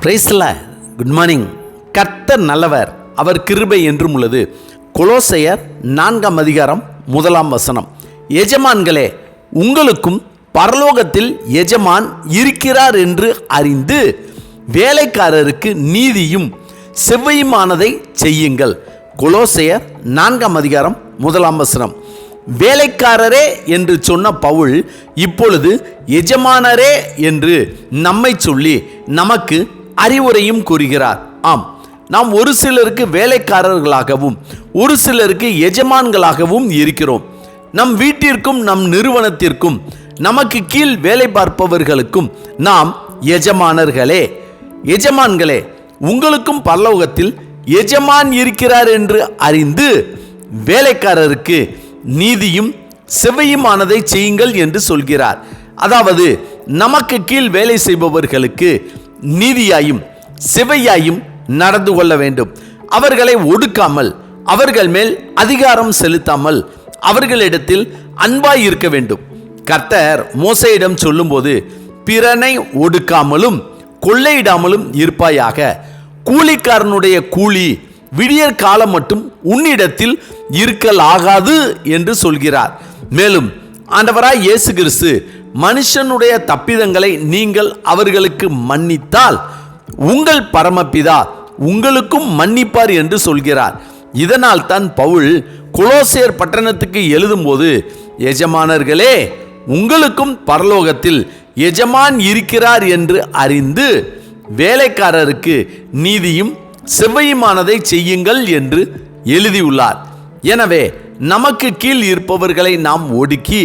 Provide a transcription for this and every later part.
பிரைஸ்ல good morning. கர்த்தர் நல்லவர், அவர் கிருபை என்றும் உள்ளது. கொலோசையர் 4ஆம் அதிகாரம் 1ஆம் வசனம். எஜமான்களே, உங்களுக்கும் பரலோகத்தில் எஜமான் இருக்கிறார் என்று அறிந்து வேலைக்காரருக்கு நீதியும் செவ்வையுமானதை செய்யுங்கள். கொலோசையர் 4ஆம் அதிகாரம் 1ஆம் வசனம். வேலைக்காரரே என்று சொன்ன பவுல் இப்பொழுது எஜமானரே என்று நம்மை சொல்லி நமக்கு அறிவுரையும் கூறுகிறார். ஆம், நாம் ஒரு சிலருக்கு வேலைக்காரர்களாகவும் ஒரு சிலருக்கு எஜமான்களாகவும் இருக்கிறோம். நம் வீட்டிற்கும் நம் நிறுவனத்திற்கும் நமக்கு கீழ் வேலை பார்ப்பவர்களுக்கும் நாம் எஜமானர்களே. எஜமான்களே, உங்களுக்கும் பரலோகத்தில் எஜமான் இருக்கிறார் என்று அறிந்து வேலைக்காரருக்கு நீதியும் செவ்வையுமானதை செய்யுங்கள் என்று சொல்கிறார். அதாவது நமக்கு கீழ் வேலை செய்பவர்களுக்கு நீதியாயும் செவ்வையாயும் நடந்து கொள்ள வேண்டும். அவர்களை ஒடுக்காமல், அவர்கள் மேல் அதிகாரம் செலுத்தாமல், அவர்களிடத்தில் அன்பாய் இருக்க வேண்டும். கர்த்தர் மோசேயிடம் சொல்லும்போது, பிறனை ஒடுக்காமலும் கொள்ளையிடாமலும் இருப்பாயாக, கூலிக்காரனுடைய கூலி விடியற் காலம் மட்டும் உன்னிடத்தில் இருக்கலாகாது என்று சொல்கிறார். மேலும் ஆண்டவராய் இயேசு கிறிஸ்து மனுஷனுடைய தப்பிதங்களை நீங்கள் அவர்களுக்கு மன்னித்தால் உங்கள் பரமபிதா உங்களுக்கும் மன்னிப்பார் என்று சொல்கிறார். இதனால் தான் பவுல் கொலோசேர் பட்டணத்துக்கு எழுதும்போது, எஜமானர்களே, உங்களுக்கும் பரலோகத்தில் எஜமான் இருக்கிறார் என்று அறிந்து வேலைக்காரருக்கு நீதியும் செவ்வையுமானதை செய்யுங்கள் என்று எழுதியுள்ளார். எனவே நமக்கு கீழ் இருப்பவர்களை நாம் ஒடுக்கி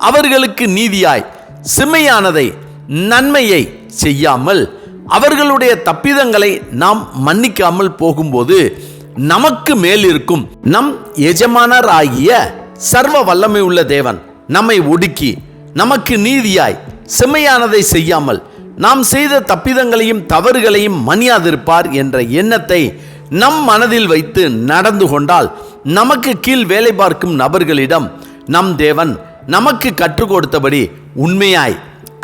அவர்களுக்கு நீதியாய் செம்மையானதை நன்மையை செய்யாமல் அவர்களுடைய தப்பிதங்களை நாம் மன்னிக்காமல் போகும்போது நமக்கு மேல் இருக்கும் நம் எஜமானராகிய சர்வ வல்லமை உள்ள தேவன் நம்மை ஒடுக்கி நமக்கு நீதியாய் செம்மையானதை செய்யாமல் நாம் செய்த தப்பிதங்களையும் தவறுகளையும் மன்னியாதிருப்பார் என்ற எண்ணத்தை நம் மனதில் வைத்து நடந்து கொண்டால் நமக்கு கீழ் வேலை பார்க்கும் நபர்களிடம் நம் தேவன் நமக்கு கற்றுக் கொடுத்தபடி உண்மையாய்,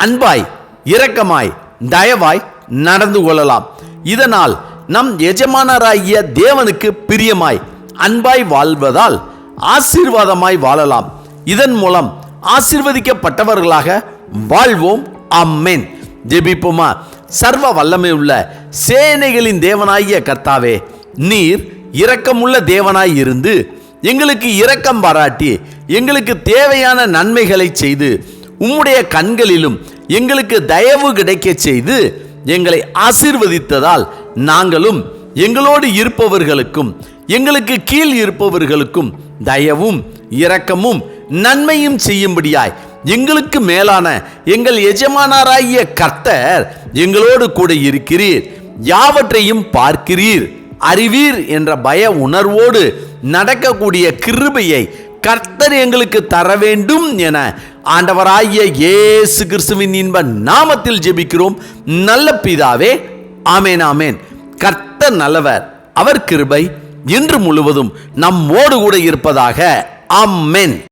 அன்பாய், இரக்கமாய், தயவாய் நடந்து கொள்ளலாம். இதனால் நம் எஜமானராகிய தேவனுக்கு பிரியமாய் அன்பாய் வாழ்வதால் ஆசீர்வாதமாய் வாழலாம். இதன் மூலம் ஆசீர்வதிக்கப்பட்டவர்களாக வாழ்வோம். ஆமென். ஜெபிப்போமா. சர்வ வல்லமை உள்ள சேனைகளின் தேவனாகிய கர்த்தாவே, நீர் இரக்கமுள்ள தேவனாய் இருந்து எங்களுக்கு இரக்கம் பாராட்டி எங்களுக்கு தேவையான நன்மைகளை செய்து உம்முடைய கண்களிலும் எங்களுக்கு தயவு கிடைக்க செய்து எங்களை ஆசீர்வதித்ததால் நாங்களும் எங்களோடு இருப்பவர்களுக்கும் எங்களுக்கு கீழ் இருப்பவர்களுக்கும் தயவும் இரக்கமும் நன்மையும் செய்யும்படியாய் எங்களுக்கு மேலான எங்கள் எஜமானராகிய கர்த்தர் எங்களோடு கூட இருக்கிறீர், யாவற்றையும் பார்க்கிறீர், அறிவீர் என்ற பய உணர்வோடு நடக்கக்கூடிய கிருபையை கர்த்தர் எங்களுக்கு தர வேண்டும் என ஆண்டவராகிய இயேசு கிறிஸ்துவின் இன்ப நாமத்தில் ஜெபிக்கிறோம் நல்ல பிதாவே. ஆமேன், ஆமேன். கர்த்தர் நல்லவர், அவர் கிருபை என்று முழுவதும் நம்மோடு கூட இருப்பதாக. ஆமென்.